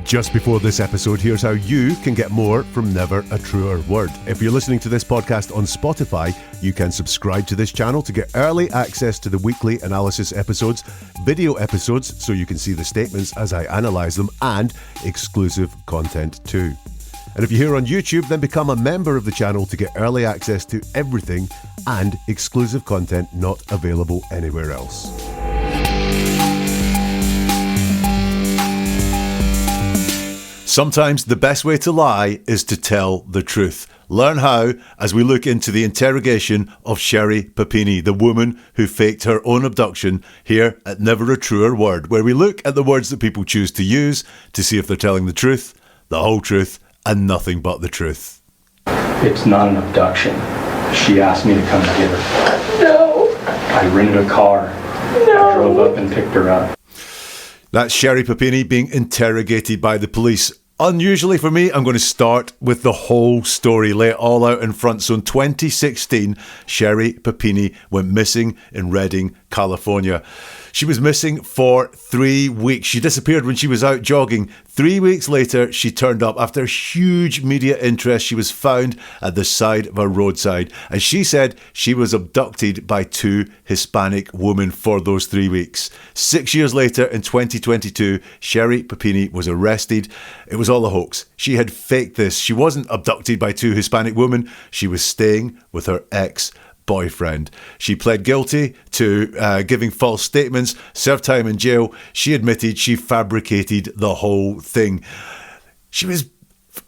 Just before this episode, here's how you can get more from Never a Truer Word. If you're listening to this podcast on Spotify, you can subscribe to this channel to get early access to the weekly analysis episodes, video episodes so you can see the statements as I analyse them, and exclusive content too. And if you're here on YouTube, then become a member of the channel to get early access to everything and exclusive content not available anywhere else. Sometimes the best way to lie is to tell the truth. Learn how as we look into the interrogation of Sherri Papini, the woman who faked her own abduction, here at Never a Truer Word, where we look at the words that people choose to use to see if they're telling the truth, the whole truth, and nothing but the truth. It's not an abduction. She asked me to come get her. No. I rented a car. No. I drove up and picked her up. That's Sherri Papini being interrogated by the police. Unusually for me, I'm going to start with the whole story, lay it all out in front. So in 2016, Sherri Papini went missing in Redding, California. She was missing for 3 weeks. She disappeared when she was out jogging. 3 weeks later, she turned up. After huge media interest, she was found at the side of a roadside. And she said she was abducted by 2 Hispanic women for those 3 weeks. 6 years later, in 2022, Sherri Papini was arrested. It was all a hoax. She had faked this. She wasn't abducted by 2 Hispanic women. She was staying with her ex-boyfriend. She pled guilty to giving false statements, served time in jail. She admitted she fabricated the whole thing. She was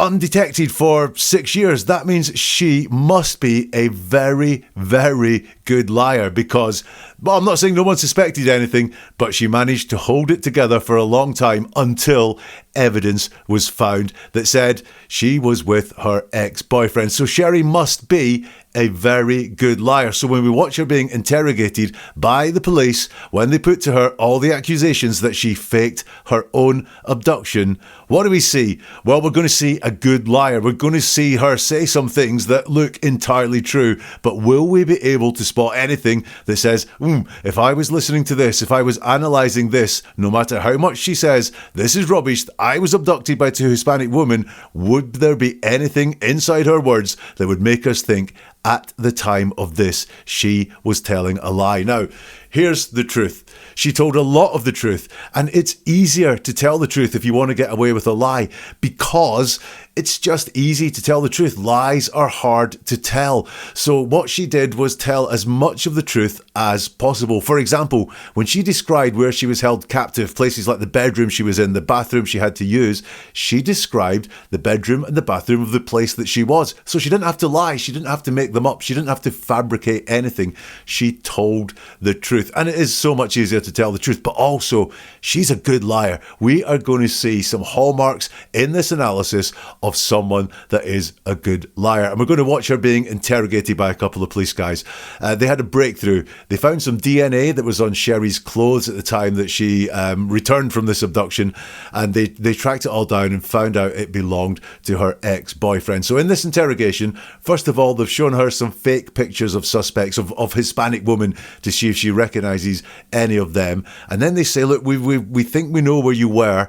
undetected for 6 years. That means she must be a very, very good liar because, well, I'm not saying no one suspected anything, but she managed to hold it together for a long time until evidence was found that said she was with her ex-boyfriend. So Sherri must be a very good liar. So when we watch her being interrogated by the police, when they put to her all the accusations that she faked her own abduction, what do we see? Well, we're going to see a good liar. We're going to see her say some things that look entirely true. But will we be able to spot anything that says, if I was listening to this, if I was analysing this, no matter how much she says, this is rubbish, I was abducted by 2 Hispanic women, would there be anything inside her words that would make us think at the time of this she was telling a lie? Now, here's the truth. She told a lot of the truth, and it's easier to tell the truth if you want to get away with a lie because it's just easy to tell the truth. Lies are hard to tell. So what she did was tell as much of the truth as possible. For example, when she described where she was held captive, places like the bedroom she was in, the bathroom she had to use, she described the bedroom and the bathroom of the place that she was. So she didn't have to lie. She didn't have to make them up. She didn't have to fabricate anything. She told the truth. And it is so much easier to tell the truth, but also she's a good liar. We are going to see some hallmarks in this analysis of someone that is a good liar. And we're going to watch her being interrogated by a couple of police guys. They had a breakthrough. They found some DNA that was on Sherri's clothes at the time that she returned from this abduction, and they tracked it all down and found out it belonged to her ex-boyfriend. So in this interrogation, first of all, they've shown her some fake pictures of suspects, of Hispanic women, to see if she recognises any of them. And then they say, look, we think we know where you were.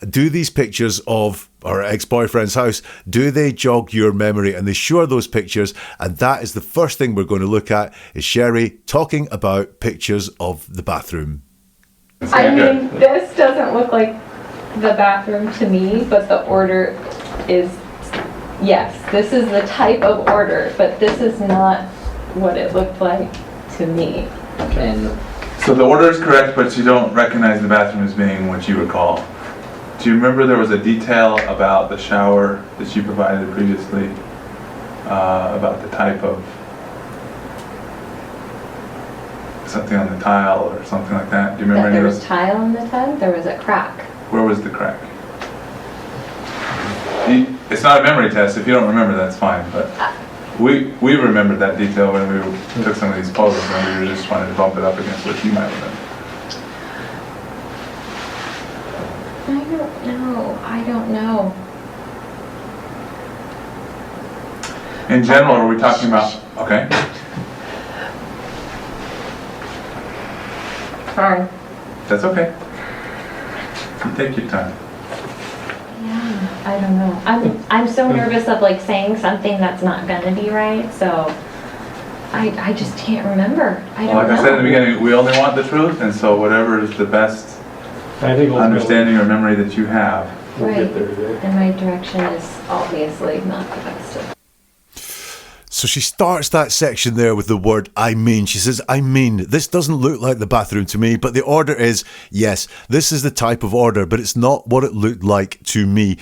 Do these pictures of her ex-boyfriend's house, do they jog your memory? And they show her those pictures, and that is the first thing we're going to look at, is Sherri talking about pictures of the bathroom. I mean, this doesn't look like the bathroom to me, but the order is, yes, this is the type of order, but this is not what it looked like to me. Okay. And So the order is correct, but you don't recognize the bathroom as being what you recall. Do you remember there was a detail about the shower that you provided previously, about the type of something on the tile or something like that? Do you remember that any there of was those? tile in the tub? There was a crack. Where was the crack? It's not a memory test. If you don't remember, that's fine. But we remembered that detail when we took some of these photos, and we were just trying to bump it up against what you might remember. I don't know. In general, are we talking about, okay? Sorry. That's okay. You take your time. I don't know. I'm so nervous of like saying something that's not gonna be right, so I just can't remember. I don't Like know. I said in the beginning, we only want the truth, and so whatever is the best I think understanding or memory that you have. we'll Right. get there today. And my direction is obviously not the best. So she starts that section there with the word I mean. She says, I mean, this doesn't look like the bathroom to me, but the order is, yes, this is the type of order, but it's not what it looked like to me.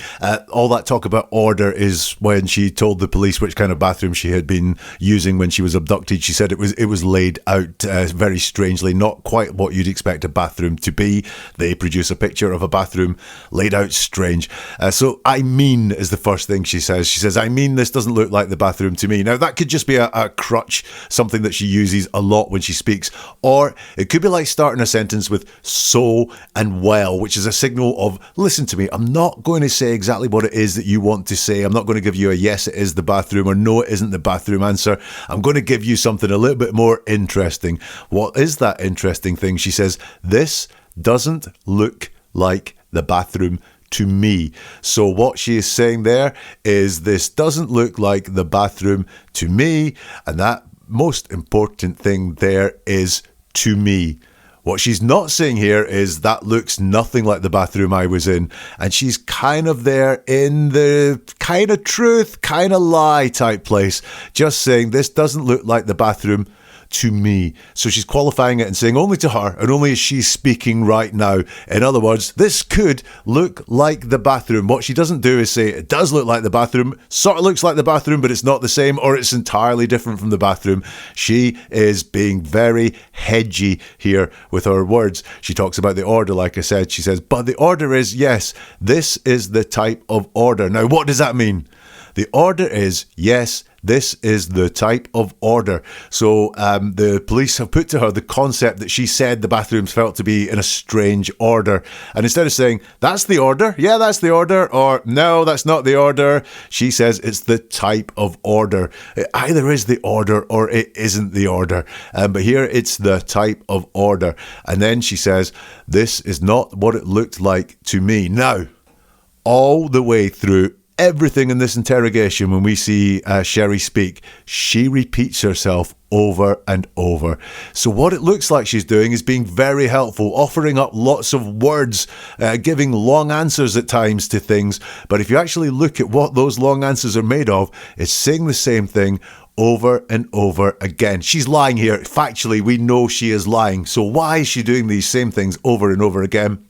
All that talk about order is when she told the police which kind of bathroom she had been using when she was abducted. She said it was laid out very strangely, not quite what you'd expect a bathroom to be. They produce a picture of a bathroom laid out strange. So I mean is the first thing she says. She says, I mean, this doesn't look like the bathroom to me. Now, that could just be a crutch, something that she uses a lot when she speaks. Or it could be like starting a sentence with so and well, which is a signal of, listen to me, I'm not going to say exactly what it is that you want to say. I'm not going to give you a yes, it is the bathroom, or no, it isn't the bathroom answer. I'm going to give you something a little bit more interesting. What is that interesting thing? She says, this doesn't look like the bathroom to me. So what she is saying there is, this doesn't look like the bathroom to me, and that most important thing there is to me. What she's not saying here is that looks nothing like the bathroom I was in, and she's kind of there in the kind of truth, kind of lie type place, just saying this doesn't look like the bathroom to me. So she's qualifying it and saying only to her, and only as she's speaking right now. In other words, this could look like the bathroom. What she doesn't do is say it does look like the bathroom, sort of looks like the bathroom, but it's not the same, or it's entirely different from the bathroom. She is being very hedgy here with her words. She talks about the order, like I said. She says, but the order is, yes, this is the type of order. Now, what does that mean? The order is, yes, this is the type of order. So the police have put to her the concept that she said the bathrooms felt to be in a strange order. And instead of saying, that's the order, yeah, that's the order, or no, that's not the order, she says it's the type of order. It either is the order or it isn't the order. But here it's the type of order. And then she says, this is not what it looked like to me. Now, all the way through everything in this interrogation, when we see Sherri speak, she repeats herself over and over. So what it looks like she's doing is being very helpful, offering up lots of words, giving long answers at times to things. But if you actually look at what those long answers are made of, it's saying the same thing over and over again. She's lying here. Factually, we know she is lying. So why is she doing these same things over and over again?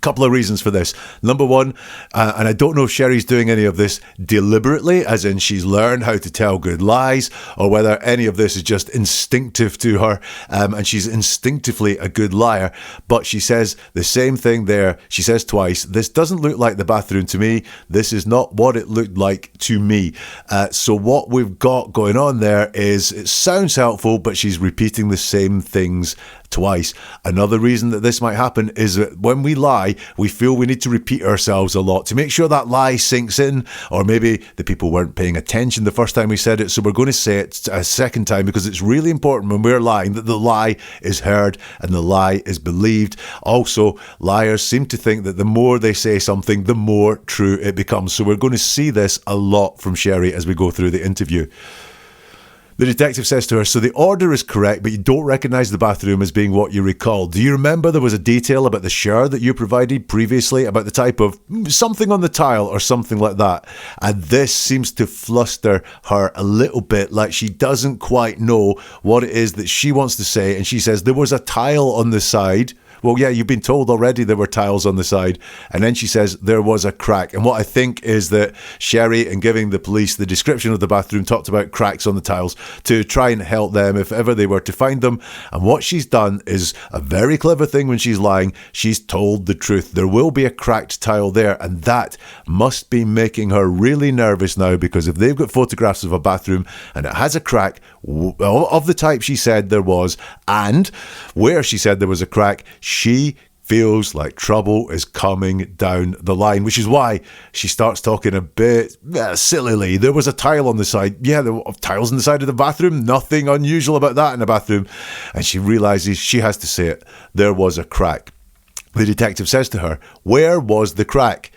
Couple of reasons for this. Number one, and I don't know if Sherri's doing any of this deliberately, as in she's learned how to tell good lies, or whether any of this is just instinctive to her, and she's instinctively a good liar. But she says the same thing there. She says twice, this doesn't look like the bathroom to me. This is not what it looked like to me. So what we've got going on there is, it sounds helpful, but she's repeating the same things twice. Another reason that this might happen is that when we lie, we feel we need to repeat ourselves a lot to make sure that lie sinks in, or maybe the people weren't paying attention the first time we said it, so we're going to say it a second time, because it's really important when we're lying that the lie is heard and the lie is believed. Also, liars seem to think that the more they say something, the more true it becomes. So we're going to see this a lot from Sherri as we go through the interview. The detective says to her, so the order is correct, but you don't recognise the bathroom as being what you recall. Do you remember there was a detail about the shower that you provided previously, about the type of something on the tile or something like that? And this seems to fluster her a little bit, like she doesn't quite know what it is that she wants to say. And she says, there was a tile on the side. Well, yeah, you've been told already there were tiles on the side. And then she says there was a crack. And what I think is that Sherri, in giving the police the description of the bathroom, talked about cracks on the tiles to try and help them if ever they were to find them. And what she's done is a very clever thing when she's lying. She's told the truth. There will be a cracked tile there. And that must be making her really nervous now, because if they've got photographs of a bathroom and it has a crack of the type she said there was, and where she said there was a crack, she feels like trouble is coming down the line, which is why she starts talking a bit sillily. There was a tile on the side. Yeah, there were tiles on the side of the bathroom. Nothing unusual about that in a bathroom. And she realises she has to say it. There was a crack. The detective says to her, where was the crack?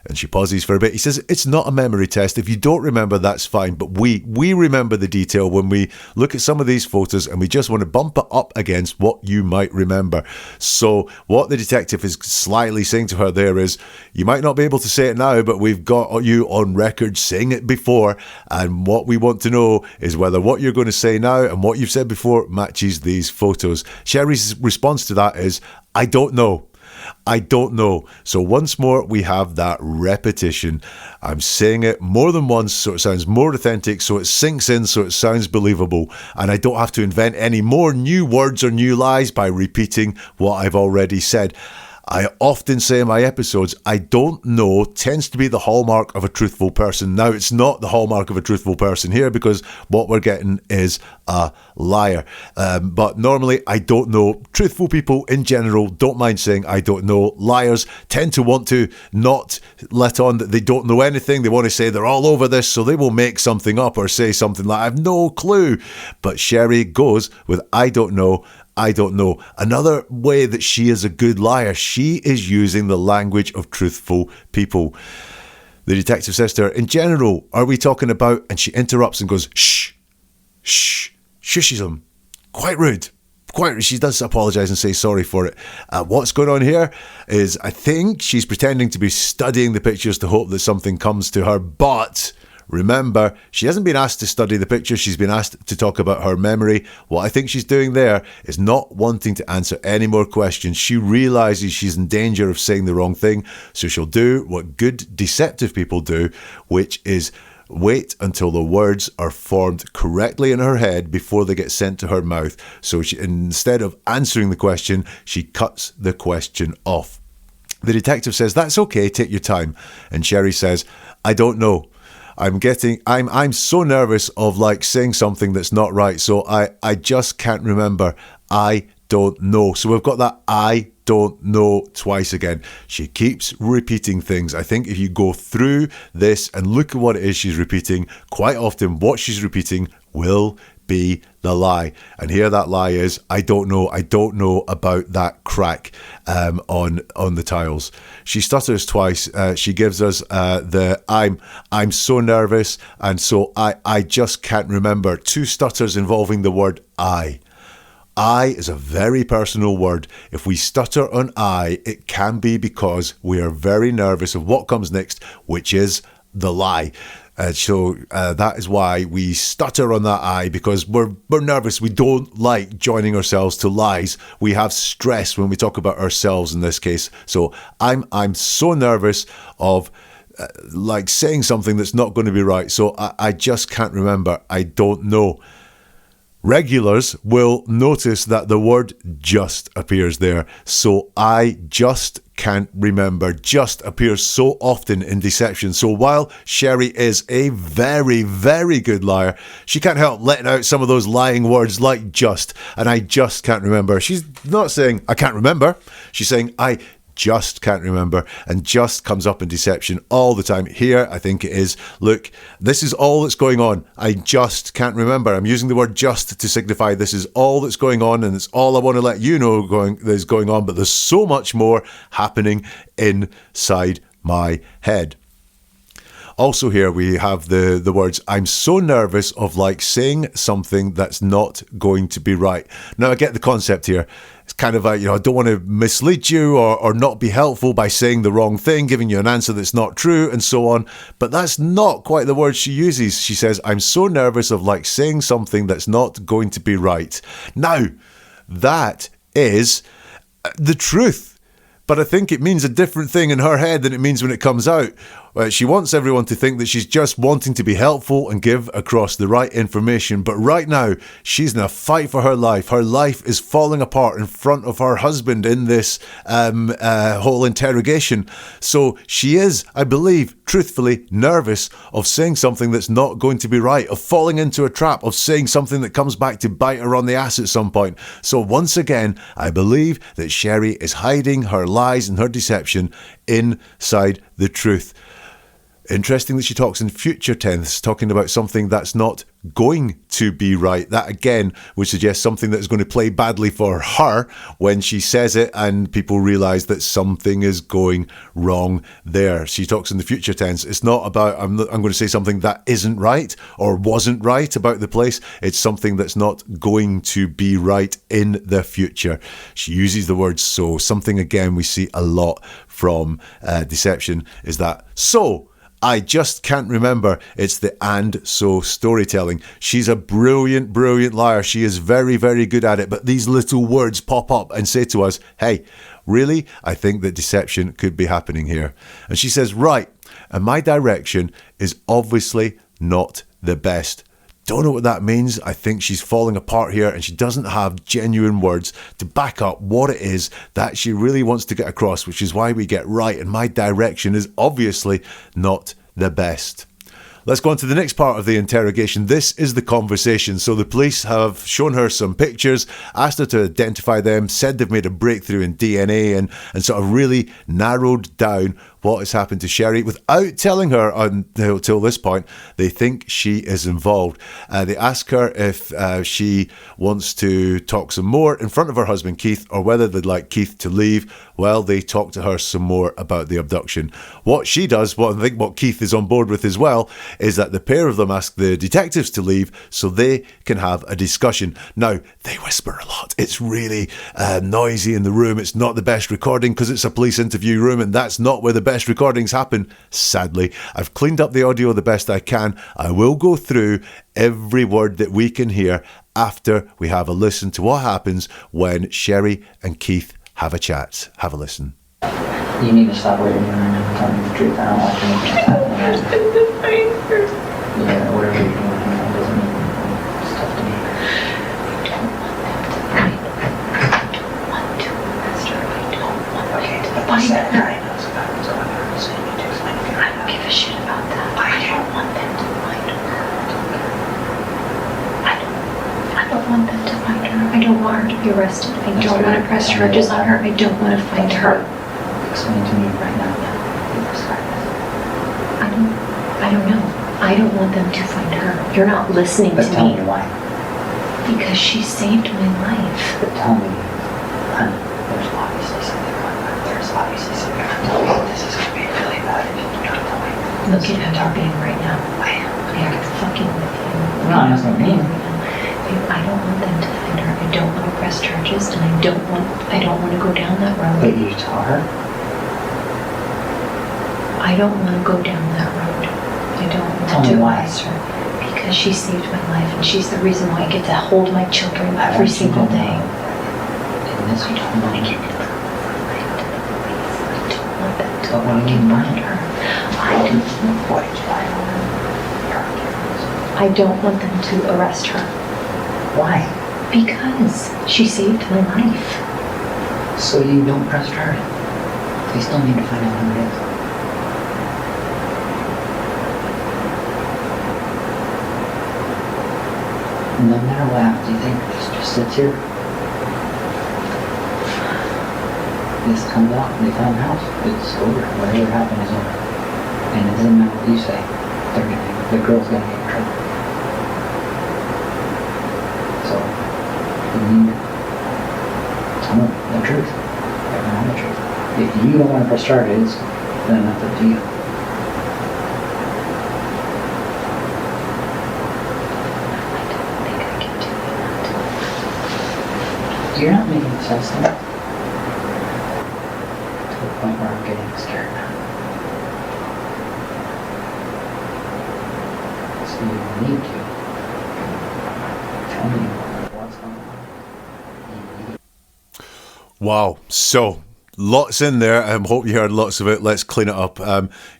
And she pauses for a bit. He says, it's not a memory test. If you don't remember, that's fine. But we remember the detail when we look at some of these photos, and we just want to bump it up against what you might remember. So what the detective is slightly saying to her there is, you might not be able to say it now, but we've got you on record saying it before. And what we want to know is whether what you're going to say now and what you've said before matches these photos. Sherri's response to that is, I don't know. I don't know. So once more, we have that repetition. I'm saying it more than once so it sounds more authentic, so it sinks in, so it sounds believable. And I don't have to invent any more new words or new lies by repeating what I've already said. I often say in my episodes, I don't know tends to be the hallmark of a truthful person. Now, it's not the hallmark of a truthful person here because what we're getting is a liar. But normally, I don't know. Truthful people in general don't mind saying I don't know. Liars tend to want to not let on that they don't know anything. They want to say they're all over this, so they will make something up or say something like, I have no clue. But Sherri goes with I don't know. I don't know. Another way that she is a good liar, she is using the language of truthful people. The detective says to her, in general, are we talking about, and she interrupts and goes, shh, shushes him. Quite rude. She does apologise and say sorry for it. What's going on here is, I think she's pretending to be studying the pictures to hope that something comes to her, but remember, she hasn't been asked to study the picture. She's been asked to talk about her memory. What I think she's doing there is not wanting to answer any more questions. She realises she's in danger of saying the wrong thing. So she'll do what good deceptive people do, which is wait until the words are formed correctly in her head before they get sent to her mouth. So instead of answering the question, she cuts the question off. The detective says, that's okay, take your time. And Sherri says, I don't know. I'm so nervous of saying something that's not right. So I just can't remember. I don't know. So we've got that I don't know twice again. She keeps repeating things. I think if you go through this and look at what it is she's repeating, quite often what she's repeating will be the lie. And here that lie is, I don't know about that crack on the tiles. She stutters twice. She gives us the I'm so nervous, and so I just can't remember. Two stutters involving the word I. I is a very personal word. If we stutter on I, it can be because we are very nervous of what comes next, which is the lie. So that is why we stutter on that I, because we're nervous. We don't like joining ourselves to lies. We have stress when we talk about ourselves in this case. So I'm so nervous of saying something that's not going to be right. So I just can't remember. I don't know. Regulars will notice that the word just appears there. So I just can't remember. Just appears so often in deception. So while Sherri is a very, very good liar, she can't help letting out some of those lying words like just. And I just can't remember. She's not saying I can't remember. She's saying I just can't remember, and just comes up in deception all the time. Here, I think it is, look, this is all that's going on. I just can't remember. I'm using the word just to signify this is all that's going on, and it's all I want to let you know is going on, but there's so much more happening inside my head. Also here we have the words, I'm so nervous of saying something that's not going to be right. Now I get the concept here. It's kind of I don't want to mislead you or not be helpful by saying the wrong thing, giving you an answer that's not true and so on. But that's not quite the word she uses. She says, I'm so nervous of saying something that's not going to be right. Now, that is the truth. But I think it means a different thing in her head than it means when it comes out. She wants everyone to think that she's just wanting to be helpful and give across the right information. But right now, she's in a fight for her life. Her life is falling apart in front of her husband in this whole interrogation. So she is, I believe, truthfully nervous of saying something that's not going to be right, of falling into a trap, of saying something that comes back to bite her on the ass at some point. So once again, I believe that Sherri is hiding her lies and her deception inside the truth. Interesting that she talks in future tense, talking about something that's not going to be right. That again would suggest something that is going to play badly for her when she says it and people realise that something is going wrong there. She talks in the future tense. It's not about I'm going to say something that isn't right or wasn't right about the place. It's something that's not going to be right in the future. She uses the word so. Something again we see a lot from deception is that so. I just can't remember. It's the and so storytelling. She's a brilliant, brilliant liar. She is very, very good at it. But these little words pop up and say to us, hey, really? I think that deception could be happening here. And she says, right. And my direction is obviously not the best. Don't know what that means. I think she's falling apart here and she doesn't have genuine words to back up what it is that she really wants to get across, which is why we get right. And my direction is obviously not the best. Let's go on to the next part of the interrogation. This is the conversation. So the police have shown her some pictures, asked her to identify them, said they've made a breakthrough in DNA and sort of really narrowed down what has happened to Sherri without telling her until this point they think she is involved. They ask her if she wants to talk some more in front of her husband Keith or whether they'd like Keith to leave. Well, they talk to her some more about the abduction. What she does, what I think what Keith is on board with as well, is that the pair of them ask the detectives to leave so they can have a discussion. Now, they whisper a lot. It's really noisy in the room. It's not the best recording because it's a police interview room and that's not where the best recordings happen, sadly. I've cleaned up the audio the best I can. I will go through every word that we can hear after we have a listen to what happens when Sherri and Keith have a chat. Have a listen. You need to stop waiting and tell me the truth. I don't like anything that's happening. Yeah, whatever you're doing, it doesn't mean stuff to me. Okay, but I said I know it's about what's going on, so you need to explain it. I don't give a shit about that. I don't want them to find her. I don't want them to find her. I don't want her to be arrested. I don't want to press charges on her. I don't want to find her. Explain to me right now. I don't know. I don't want them to find her. You're not listening to me. But tell me why. Because she saved my life. But tell me, honey, there's obviously something going on. There's obviously something going on. This is going to be really bad if you do not tell me. Look at how you're being right now. I am. I'm fucking with you. No, that's not me. I don't want them to find her. I don't want to press charges, and I don't want to go down that road. But you tell her? I don't want to go down that road. I don't want to arrest her because she saved my life and she's the reason why I get to hold my children every single day. I don't want to get into the police. I don't want them to find her. I don't want them to arrest her. Why? Because she saved my life. So you don't press charges? They still need to find out who it is. No matter what happens, you think this just sits here? This comes out, they found the house, it's over. Whatever happened is over. And it doesn't matter what you say, the girl's gonna get in trouble. So, you need to tell them the truth. Everyone the truth. If you don't want to press charges, then that's up to you. You're not making sense to me. To the point where I'm getting scared now. So you need to tell me what's going on. Wow. So, lots in there. I hope you heard lots of it. Let's clean it up.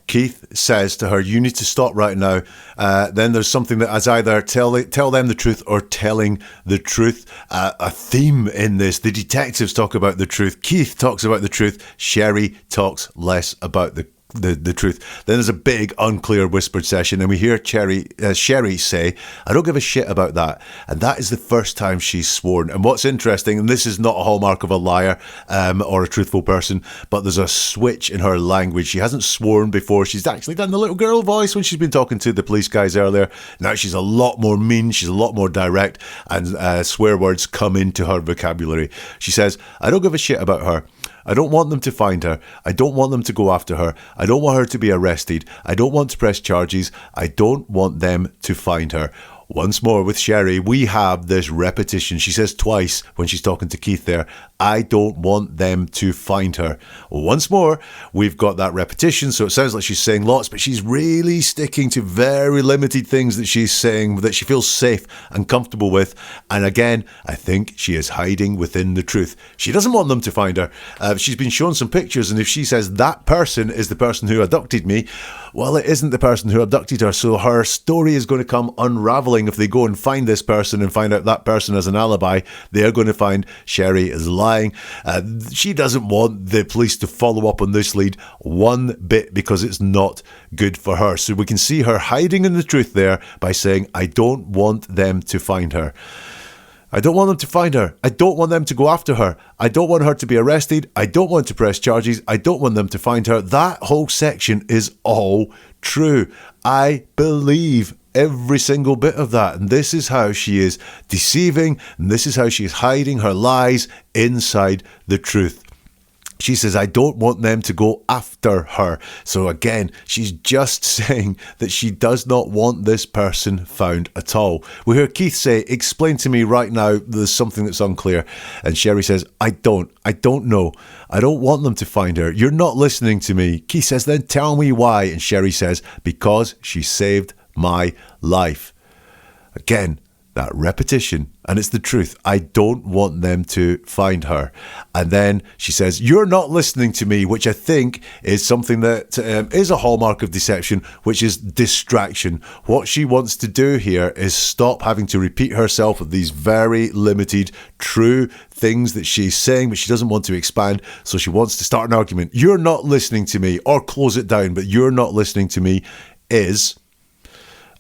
Keith says to her, you need to stop right now. Then there's something that is either tell them the truth or telling the truth. A theme in this. The detectives talk about the truth. Keith talks about the truth. Sherri talks less about the the truth. Then there's a big unclear whispered session, and we hear Sherri say, I don't give a shit about that. And that is the first time she's sworn. And what's interesting, and this is not a hallmark of a liar or a truthful person, but there's a switch in her language. She hasn't sworn before. She's actually done the little girl voice when she's been talking to the police guys earlier. Now she's a lot more mean, she's a lot more direct, and swear words come into her vocabulary. She says, I don't give a shit about her. I don't want them to find her. I don't want them to go after her. I don't want her to be arrested. I don't want to press charges. I don't want them to find her. Once more with Sherri, we have this repetition. She says twice when she's talking to Keith there, I don't want them to find her. Once more, we've got that repetition, so it sounds like she's saying lots, but she's really sticking to very limited things that she's saying that she feels safe and comfortable with. And again, I think she is hiding within the truth. She doesn't want them to find her. She's been shown some pictures, and if she says that person is the person who abducted me, well, it isn't the person who abducted her, so her story is going to come unraveling. If they go and find this person and find out that person has an alibi, they're going to find Sherri is lying. She doesn't want the police to follow up on this lead one bit because it's not good for her. So we can see her hiding in the truth there by saying, I don't want them to find her. I don't want them to find her. I don't want them to go after her. I don't want her to be arrested. I don't want to press charges. I don't want them to find her. That whole section is all true. I believe every single bit of that. And this is how she is deceiving. And this is how she is hiding her lies inside the truth. She says, I don't want them to go after her. So again, she's just saying that she does not want this person found at all. We hear Keith say, explain to me right now, there's something that's unclear. And Sherri says, I don't know. I don't want them to find her. You're not listening to me. Keith says, then tell me why. And Sherri says, because she saved my life. Again, that repetition, and it's the truth. I don't want them to find her. And then she says, you're not listening to me, which I think is something that is a hallmark of deception, which is distraction. What she wants to do here is stop having to repeat herself with these very limited, true things that she's saying, but she doesn't want to expand. So she wants to start an argument. You're not listening to me, or close it down, but you're not listening to me is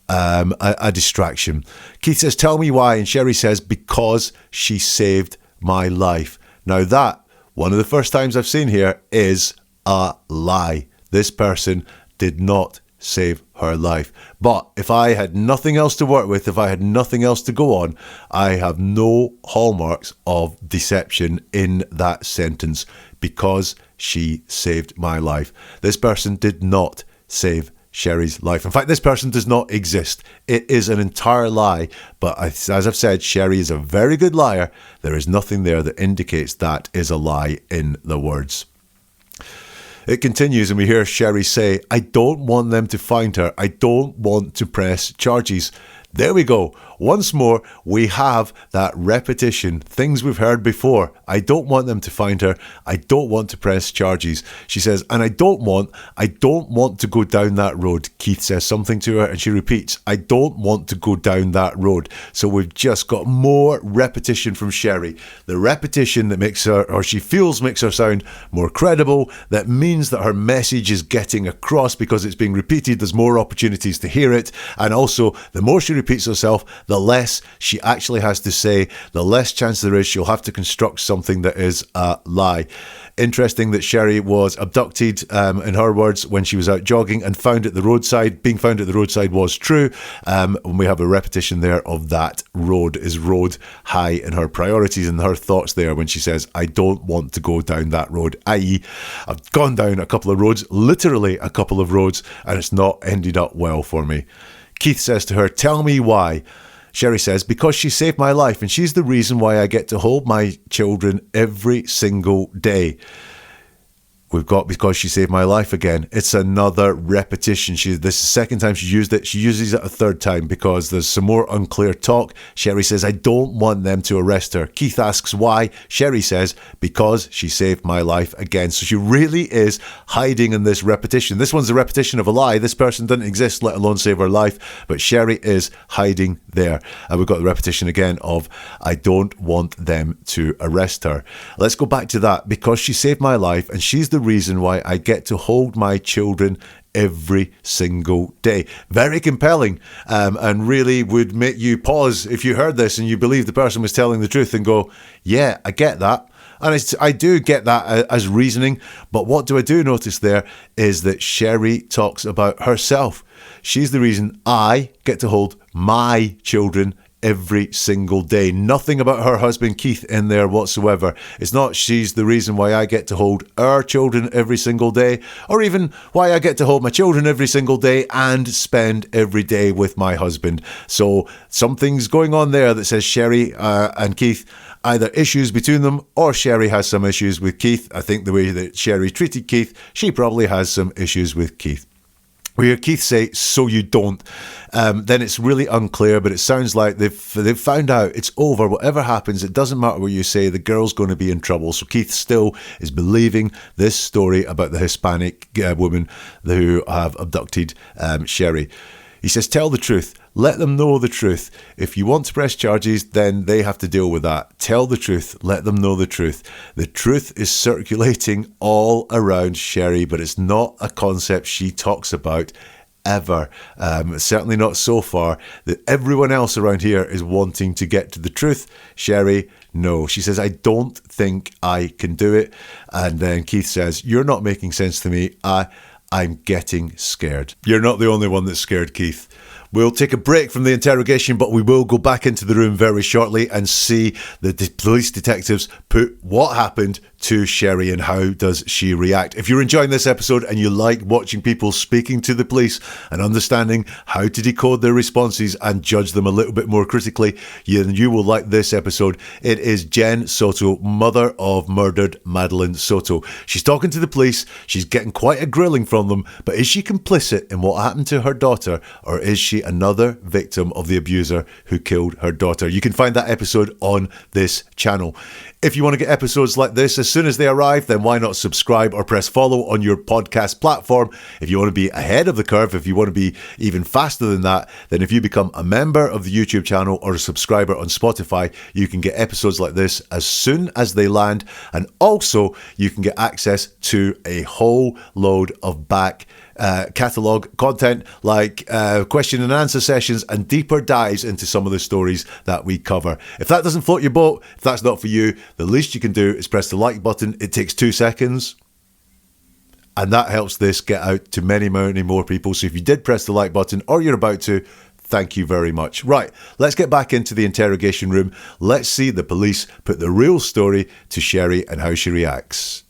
a distraction. Keith says, tell me why. And Sherri says, because she saved my life. Now that, one of the first times I've seen here, is a lie. This person did not save her life. But if I had nothing else to work with, if I had nothing else to go on, I have no hallmarks of deception in that sentence. Because she saved my life. This person did not save Sherri's life. In fact, this person does not exist. It is an entire lie. But as I've said, Sherri is a very good liar. There is nothing there that indicates that is a lie in the words. It continues, and we hear Sherri say, I don't want them to find her. I don't want to press charges. There we go. Once more, we have that repetition. Things we've heard before. I don't want them to find her. I don't want to press charges. She says, and I don't want to go down that road. Keith says something to her and she repeats, I don't want to go down that road. So we've just got more repetition from Sherri. The repetition that makes her, or she feels makes her sound more credible. That means that her message is getting across because it's being repeated. There's more opportunities to hear it. And also, the more she repeats herself, the less she actually has to say, the less chance there is she'll have to construct something that is a lie. Interesting that Sherri was abducted, in her words, when she was out jogging and found at the roadside. Being found at the roadside was true. And we have a repetition there of that road is road high in her priorities and her thoughts there when she says, I don't want to go down that road. I.e., I've gone down a couple of roads, literally a couple of roads, and it's not ended up well for me. Keith says to her, tell me why. Sherri says, because she saved my life and she's the reason why I get to hold my children every single day. We've got because she saved my life again. It's another repetition. This is the second time she used it. She uses it a third time because there's some more unclear talk. Sherri says, I don't want them to arrest her. Keith asks why. Sherri says, because she saved my life again. So she really is hiding in this repetition. This one's a repetition of a lie. This person didn't exist, let alone save her life. But Sherri is hiding there. And we've got the repetition again of, I don't want them to arrest her. Let's go back to that. Because she saved my life and she's the reason why I get to hold my children every single day. Very compelling, and really would make you pause if you heard this and you believe the person was telling the truth and go, yeah, I get that. And I do get that as reasoning, but what do I do notice there is that Sherri talks about herself. She's the reason I get to hold my children every single day. Nothing about her husband Keith in there whatsoever. It's not she's the reason why I get to hold our children every single day, or even why I get to hold my children every single day and spend every day with my husband. So something's going on there that says Sherri and Keith, either issues between them or Sherri has some issues with Keith. I think the way that Sherri treated Keith, she probably has some issues with Keith. We hear Keith say, so you don't. Then it's really unclear, but it sounds like they've found out it's over. Whatever happens, it doesn't matter what you say, the girl's going to be in trouble. So Keith still is believing this story about the Hispanic woman who have abducted Sherri. He says, tell the truth. Let them know the truth. If you want to press charges, then they have to deal with that. Tell the truth. Let them know the truth. The truth is circulating all around Sherri, but it's not a concept she talks about ever. Certainly not so far. That everyone else around here is wanting to get to the truth. Sherri, no. She says, I don't think I can do it. And then Keith says, you're not making sense to me. I'm getting scared. You're not the only one that's scared, Keith. We'll take a break from the interrogation, but we will go back into the room very shortly and see the police detectives put what happened to Sherri and how does she react. If you're enjoying this episode and you like watching people speaking to the police and understanding how to decode their responses and judge them a little bit more critically, you will like this episode. It is Jen Soto, mother of murdered Madeline Soto. She's talking to the police. She's getting quite a grilling from them, but is she complicit in what happened to her daughter, or is she another victim of the abuser who killed her daughter? You can find that episode on this channel. If you want to get episodes like this as soon as they arrive, then why not subscribe or press follow on your podcast platform? If you want to be ahead of the curve, if you want to be even faster than that, then if you become a member of the YouTube channel or a subscriber on Spotify, you can get episodes like this as soon as they land. And also, you can get access to a whole load of back catalogue content like question and answer sessions and deeper dives into some of the stories that we cover. If that doesn't float your boat, if that's not for you, the least you can do is press the like button. It takes 2 seconds. And that helps this get out to many, many more people. So if you did press the like button or you're about to, thank you very much. Right, let's get back into the interrogation room. Let's see the police put the real story to Sherri and how she reacts.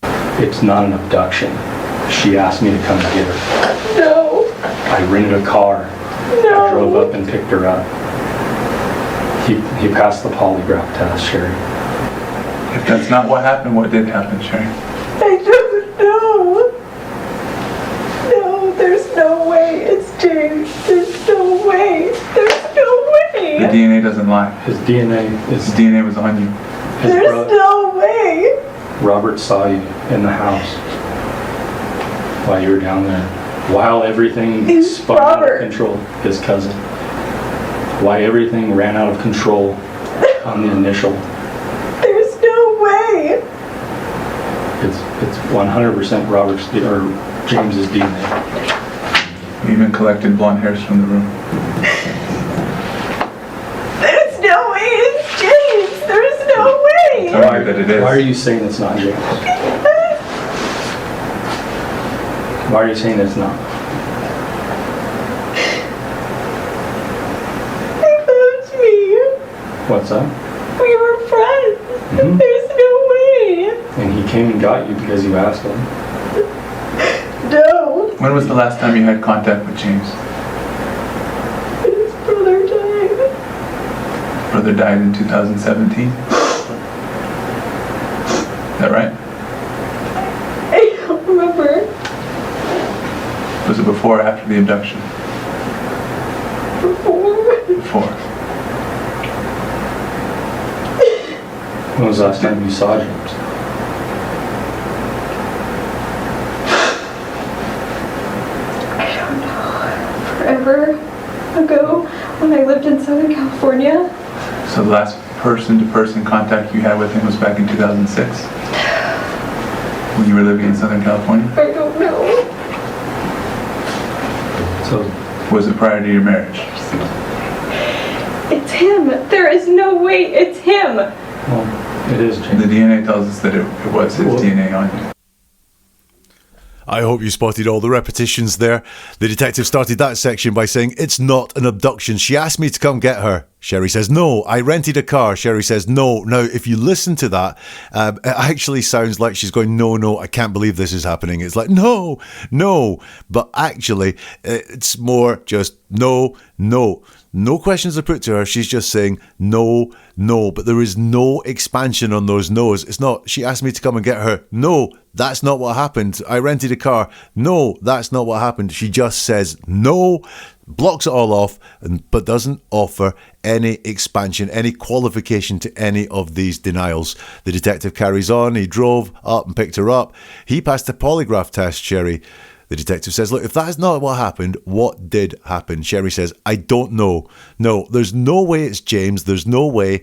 It's not an abduction. She asked me to come get her. No. I rented a car. No. I drove up and picked her up. He passed the polygraph test, Sherri. If that's not what happened, what did happen, Sherri? I don't know. No, there's no way. It's James. There's no way. There's no way. The DNA doesn't lie. His DNA His is... DNA was on you. There's no way. Robert saw you in the house while you were down there. While everything Who's spun out Robert? of control. His cousin. Why everything ran out of control on the initial. There's no way. It's 100% Robert's or James's DNA. We even collected blonde hairs from the room. There's no way it's James. There's no way. Tell you that it is. Why are you saying it's not James? Why are you saying it's not? What's up? We were friends. Mhm. There's no way. And he came and got you because you asked him. No. When was the last time you had contact with James? His brother died. Brother died in 2017. Is that right? I don't remember. Was it before or after the abduction? Before. When was the last time you saw James? I don't know. Forever ago when I lived in Southern California. So the last person-to-person contact you had with him was back in 2006? when you were living in Southern California? I don't know. So, Was it prior to your marriage? It's him. There is no way it's him. well, it is The James. DNA tells us that it was his Well- DNA on you. I hope you spotted all the repetitions there. The detective started that section by saying, it's not an abduction. She asked me to come get her. Sherri says, no, I rented a car. Sherri says, no. Now, if you listen to that, it actually sounds like she's going, no, I can't believe this is happening. It's like, no. But actually, it's more just no. No questions are put to her. She's just saying no. But there is no expansion on those no's. It's not, she asked me to come and get her. No, that's not what happened. I rented a car. No, that's not what happened. She just says no, blocks it all off, but doesn't offer any expansion, any qualification to any of these denials. The detective carries on. He drove up and picked her up. He passed a polygraph test, Sherri. The detective says, look, if that's not what happened, what did happen? Sherri says, I don't know. No, there's no way it's James. There's no way.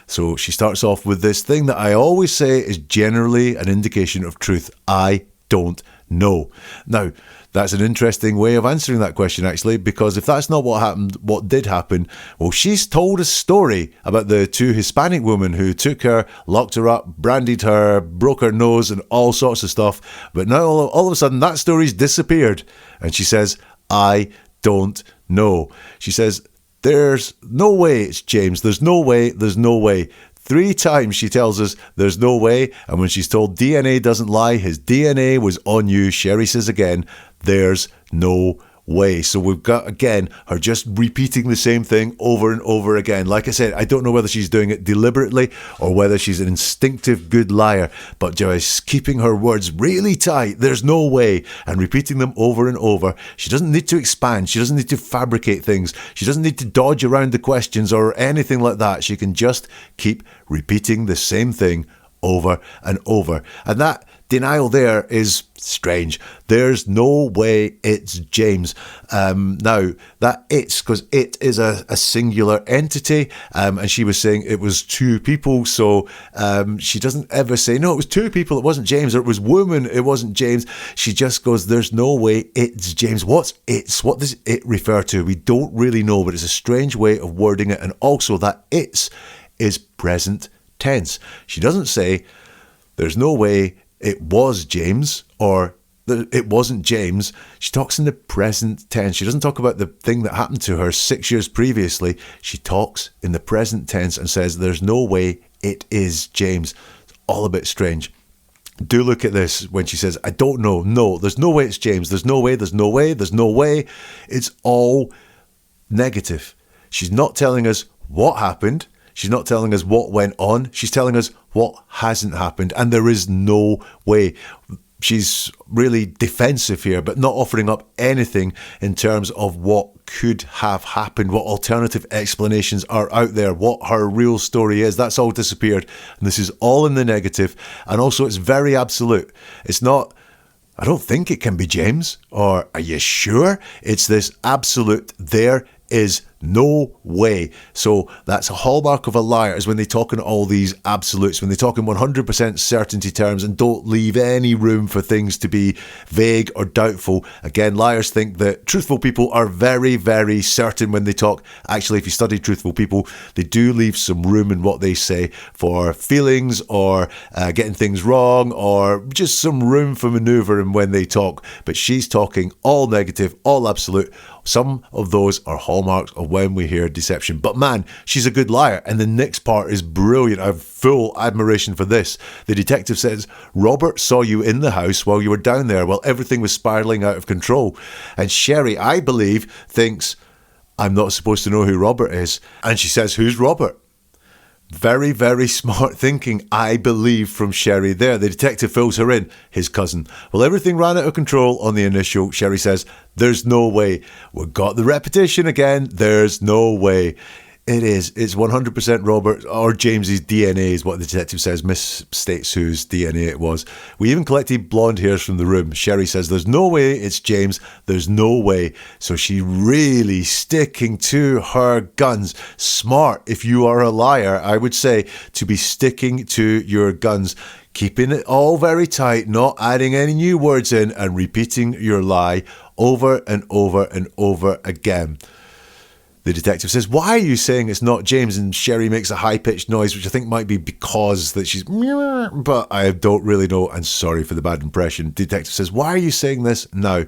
So she starts off with this thing that I always say is generally an indication of truth. I don't know. Now, that's an interesting way of answering that question, actually, because if that's not what happened, what did happen? Well, she's told a story about the two Hispanic women who took her, locked her up, branded her, broke her nose, and all sorts of stuff. But now, all of a sudden, that story's disappeared. And she says, I don't know. She says, there's no way it's James. There's no way. 3 times she tells us there's no way, and when she's told DNA doesn't lie, his DNA was on you, Sherri says again, there's no way. So we've got, again, her just repeating the same thing over and over again. Like I said, I don't know whether she's doing it deliberately or whether she's an instinctive good liar, but just keeping her words really tight, there's no way, and repeating them over and over. She doesn't need to expand. She doesn't need to fabricate things. She doesn't need to dodge around the questions or anything like that. She can just keep repeating the same thing over and over. And that denial there is strange. There's no way it's James. Now, that it's, because it is a singular entity, and she was saying it was 2 people, so she doesn't ever say, no, it was 2 people, it wasn't James, or it was woman, it wasn't James. She just goes, there's no way it's James. What's it's? What does it refer to? We don't really know, but it's a strange way of wording it, and also that it's is present tense. She doesn't say, there's no way it was James, or it wasn't James. She talks in the present tense. She doesn't talk about the thing that happened to her 6 years previously. She talks in the present tense and says, there's no way it is James. It's all a bit strange. Do look at this when she says, I don't know. No, there's no way it's James. There's no way. It's all negative. She's not telling us what happened. She's not telling us what went on. She's telling us what hasn't happened. And there is no way. She's really defensive here, but not offering up anything in terms of what could have happened, what alternative explanations are out there, what her real story is. That's all disappeared. And this is all in the negative. And also, it's very absolute. It's not, I don't think it can be James, or are you sure? It's this absolute, there is no way. So that's a hallmark of a liar, is when they talk in all these absolutes, when they talk in 100% certainty terms and don't leave any room for things to be vague or doubtful. Again, liars think that truthful people are very, very certain when they talk. Actually, if you study truthful people, they do leave some room in what they say for feelings or getting things wrong, or just some room for manoeuvring when they talk. But she's talking all negative, all absolute. Some of those are hallmarks of when we hear deception. But man, she's a good liar. And the next part is brilliant. I have full admiration for this. The detective says, Robert saw you in the house while you were down there while everything was spiraling out of control. And Sherri, I believe, thinks, I'm not supposed to know who Robert is. And she says, who's Robert? Very, very smart thinking, I believe, from Sherri there. The detective fills her in, his cousin. Well, everything ran out of control on the initial. Sherri says, there's no way. We've got the repetition again. There's no way. It is. It's 100% Robert or James's DNA is what the detective says, misstates whose DNA it was. We even collected blonde hairs from the room. Sherri says, there's no way it's James. There's no way. So she really sticking to her guns. Smart. If you are a liar, I would say, to be sticking to your guns. keeping it all very tight, not adding any new words in, and repeating your lie over and over and over again. The detective says, why are you saying it's not James? And Sherri makes a high-pitched noise, which I think might be because that she's, but I don't really know, and sorry for the bad impression. Detective says, why are you saying this now?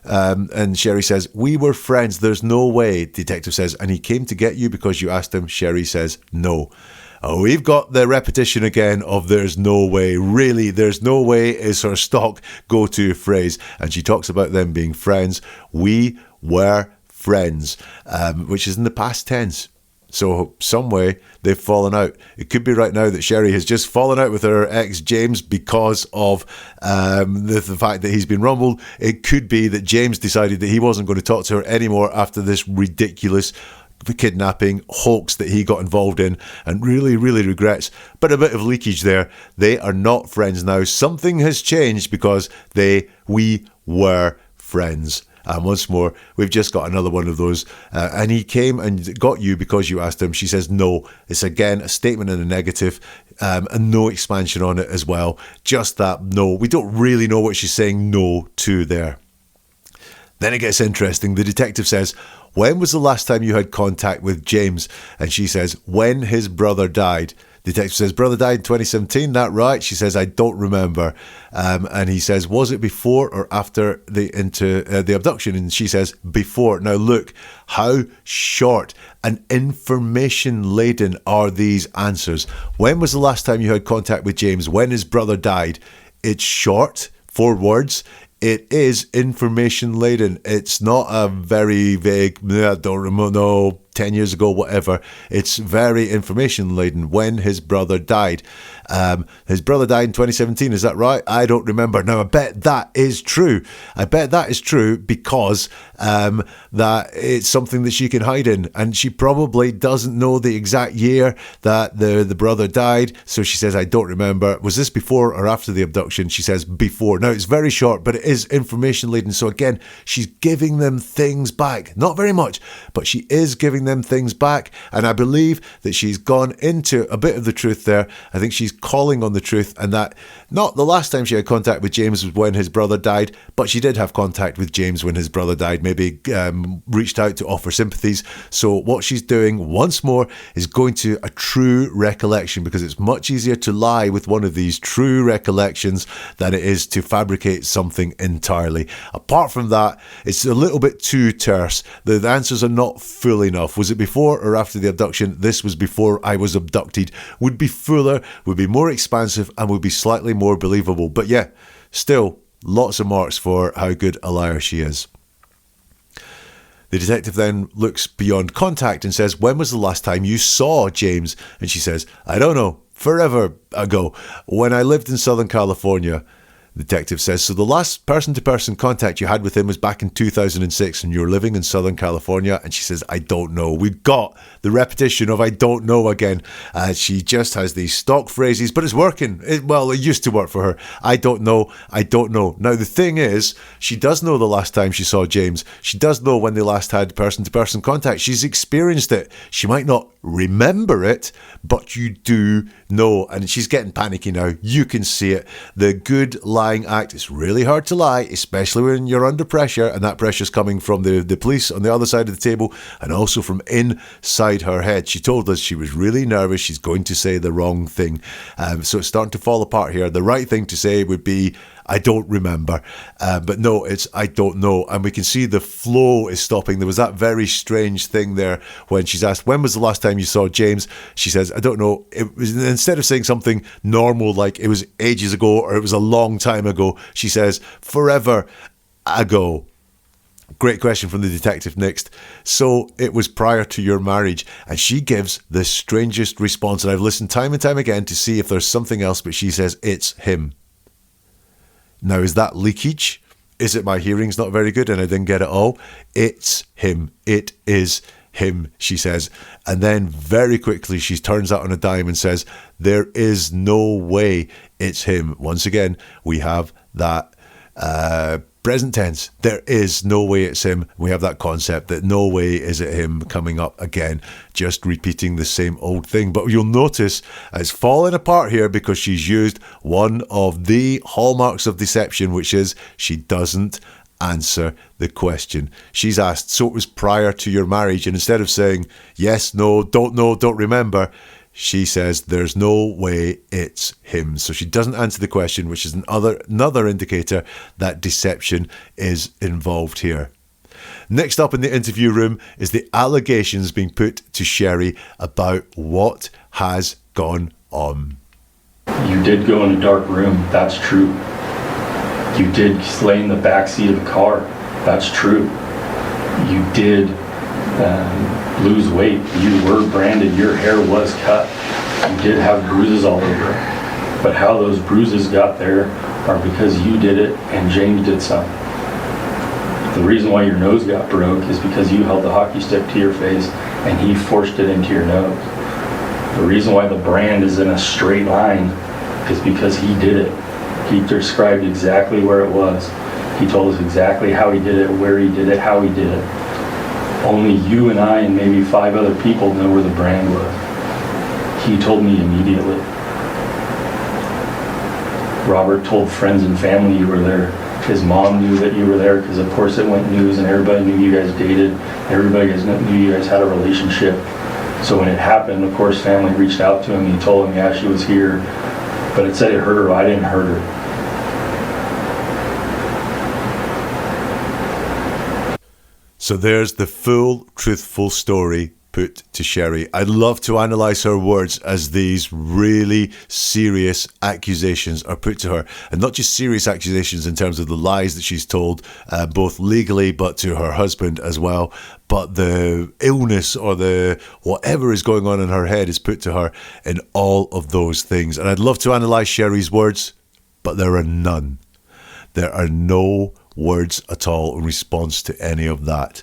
And Sherri says, we were friends, there's no way. Detective says, and he came to get you because you asked him? Sherri says, no. Oh, we've got the repetition again of there's no way. Really, there's no way is her stock go-to phrase. And she talks about them being friends. We were friends, which is in the past tense. So some way they've fallen out. It could be right now that Sherri has just fallen out with her ex James because of the fact that he's been rumbled. It could be that James decided that he wasn't going to talk to her anymore after this ridiculous kidnapping hoax that he got involved in and really, really regrets. But a bit of leakage there. They are not friends now. Something has changed because we were friends. And once more, we've just got another one of those. And he came and got you because you asked him. She says no. It's again a statement in a negative, and no expansion on it as well. Just that no. We don't really know what she's saying no to there. Then it gets interesting. The detective says, when was the last time you had contact with James? And she says, when his brother died. Detective says, brother died in 2017, that right? She says, I don't remember. And he says, was it before or after the abduction? And she says, before. Now look, how short and information-laden are these answers. When was the last time you had contact with James? When his brother died? It's short, 4 words. It is information-laden. It's not a very vague, I don't remember, no, 10 years ago, whatever. It's very information-laden. When his brother died. His brother died in 2017, is that right? I don't remember. Now, I bet that is true. I bet that is true because that it's something that she can hide in. And she probably doesn't know the exact year that the brother died. So she says, I don't remember. Was this before or after the abduction? She says, before. Now, it's very short, but it is information-laden. So again, she's giving them things back. Not very much, but she is giving them things back. And I believe that she's gone into a bit of the truth there. I think she's calling on the truth, and that not the last time she had contact with James was when his brother died, but she did have contact with James when his brother died, maybe reached out to offer sympathies. So what she's doing once more is going to a true recollection, because it's much easier to lie with one of these true recollections than it is to fabricate something entirely. Apart from that, it's a little bit too terse. The answers are not full enough. Was it before or after the abduction? This was before I was abducted. Would be fuller, would be more expansive, and would be slightly more believable. But yeah, still lots of marks for how good a liar she is. The detective then looks beyond contact and says, when was the last time you saw James? And she says, I don't know, forever ago, when I lived in Southern California. The detective says, so the last person-to-person contact you had with him was back in 2006 and you were living in Southern California? And she says, I don't know. We've got the repetition of I don't know again. She just has these stock phrases, but it's working. It used to work for her. I don't know. I don't know. Now, the thing is, she does know the last time she saw James. She does know when they last had person-to-person contact. She's experienced it. She might not remember it, but you do know. And she's getting panicky now. You can see it. The good lying act. It's really hard to lie, especially when you're under pressure, and that pressure's coming from the police on the other side of the table and also from inside her head. She told us she was really nervous. She's going to say the wrong thing. So it's starting to fall apart here. The right thing to say would be, I don't remember. But no, it's I don't know. And we can see the flow is stopping. There was that very strange thing there when she's asked, when was the last time you saw James? She says, I don't know. It was, instead of saying something normal like it was ages ago or it was a long time ago, she says, forever ago. Great question from the detective next. So it was prior to your marriage. And she gives the strangest response. And I've listened time and time again to see if there's something else, but she says, it's him. Now, is that leakage? Is it my hearing's not very good and I didn't get it all? It's him. It is him, she says. And then very quickly she turns that on a dime and says, there is no way it's him. Once again, we have that present tense. There is no way it's him. We have that concept that no way is it him coming up again, just repeating the same old thing. But you'll notice it's falling apart here because she's used one of the hallmarks of deception, which is she doesn't answer the question. She's asked, so it was prior to your marriage, and instead of saying yes, no, don't remember, she says there's no way it's him. So she doesn't answer the question, which is another indicator that deception is involved here. Next up in the interview room is the allegations being put to Sherri about what has gone on. You did go in a dark room, that's true. You did lay in the back seat of the car, that's true. You did lose weight, you were branded, your hair was cut. You did have bruises all over. But how those bruises got there are because you did it and James did some. The reason why your nose got broke is because you held the hockey stick to your face and he forced it into your nose. The reason why the brand is in a straight line is because he did it. He described exactly where it was. He told us exactly how he did it, where he did it, how he did it. Only you and I and maybe 5 other people know where the brand was. He told me immediately. Robert told friends and family you were there. His mom knew that you were there because of course it went news and everybody knew you guys dated. Everybody knew you guys had a relationship. So when it happened, of course, family reached out to him. He told him, yeah, she was here. But it said it hurt her. I didn't hurt her. So there's the full, truthful story put to Sherri. I'd love to analyse her words as these really serious accusations are put to her. And not just serious accusations in terms of the lies that she's told, both legally but to her husband as well. But the illness or the whatever is going on in her head is put to her in all of those things. And I'd love to analyse Sherri's words, but there are none. There are no words at all in response to any of that.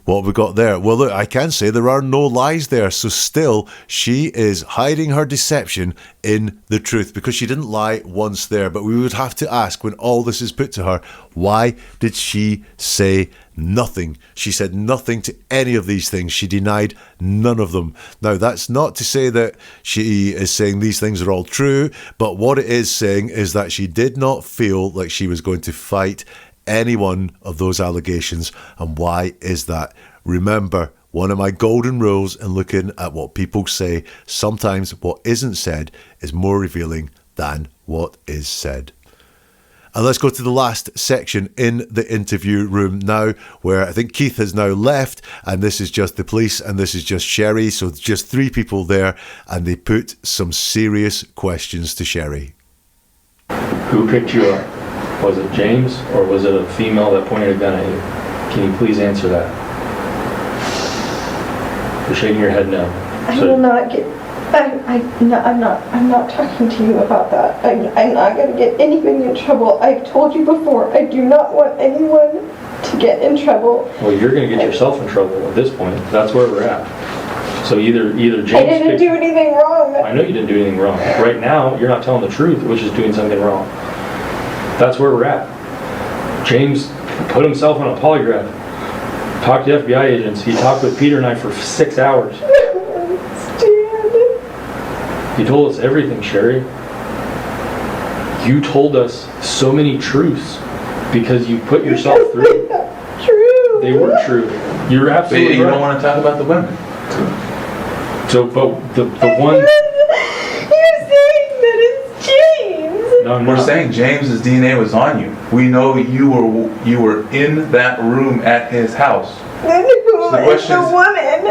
What have we got there? Well, look, I can say there are no lies there. So still, she is hiding her deception in the truth because she didn't lie once there. But we would have to ask, when all this is put to her, why did she say nothing? She said nothing to any of these things. She denied none of them. Now, that's not to say that she is saying these things are all true, but what it is saying is that she did not feel like she was going to fight any one of those allegations. And why is that? Remember, one of my golden rules in looking at what people say, sometimes what isn't said is more revealing than what is said. And let's go to the last section in the interview room now, where I think Keith has now left, and this is just the police, and this is just Sherri, so just 3 people there, and they put some serious questions to Sherri. Who picked you up? Was it James or was it a female that pointed a gun at you? Can you please answer that? You're shaking your head no. I will not get. I'm not talking to you about that. I'm not going to get anybody in trouble. I've told you before. I do not want anyone to get in trouble. Well, you're going to get yourself in trouble at this point. That's where we're at. So either James. I didn't do anything wrong. I know you didn't do anything wrong. Right now, you're not telling the truth, which is doing something wrong. That's where we're at. James put himself on a polygraph. Talked to FBI agents. He talked with Peter and I for 6 hours. He told us everything, Sherri. You told us so many truths because you put yourself through. True. They were true. You're absolutely You right. don't want to talk about the women. So, but the one. You're saying that it's James. No, I'm We're not. saying James's DNA was on you. We know you were in that room at his house. Then who the is question the is- woman?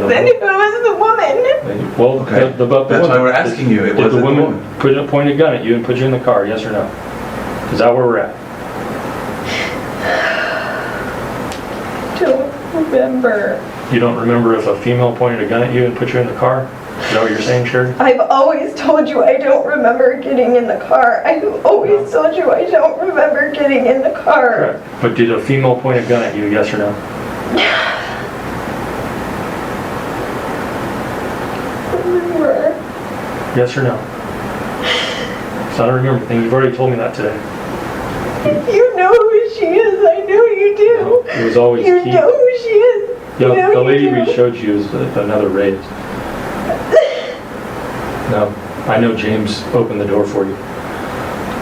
Then who is the woman? Well, Okay. the That's why we're asking you. It Did wasn't the the woman woman. point a gun at you and put you in the car? Yes or no? Is that where we're at? Don't remember. You don't remember if a female pointed a gun at you and put you in the car? Is that what you're saying, Sherri? I've always told you I don't remember getting in the car. I've always told you I don't remember getting in the car. Correct. But did a female point a gun at you? Yes or no? Remember. Yes or no? It's not a remember thing. You've already told me that today. You know who always You keep. know who she is. Yeah, You know the you lady do. we showed you is another raise. No, I know James opened the door for you.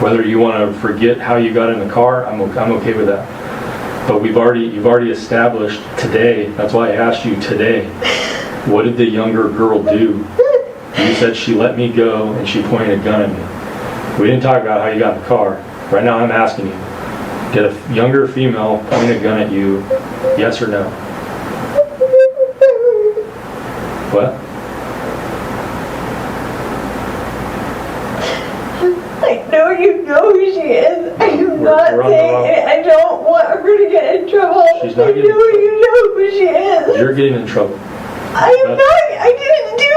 Whether you want to forget how you got in the car, I'm okay with that. But you've already established today. That's why I asked you today. What did the younger girl do? You said she let me go and she pointed a gun at me. We didn't talk about how you got in the car. Right now I'm asking you, did a younger female point a gun at you, yes or no? What? I know you know who she is. I am We're not on the saying wrong- it. I don't want her to get in trouble. She's not I getting in know trouble. you know who she is. You're getting in trouble. I am not. I didn't do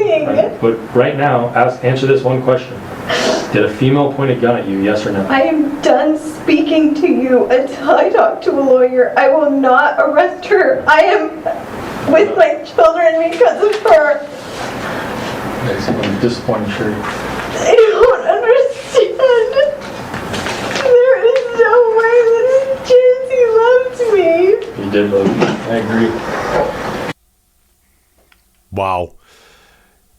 anything. But right now, answer this one question. Did a female point a gun at you, yes or no? I am done speaking to you until I talk to a lawyer. I will not arrest her. I am with my children because of her. I'm disappointed, Sherri. I don't understand. There is no way that he loves me. You did love me. I agree. Wow.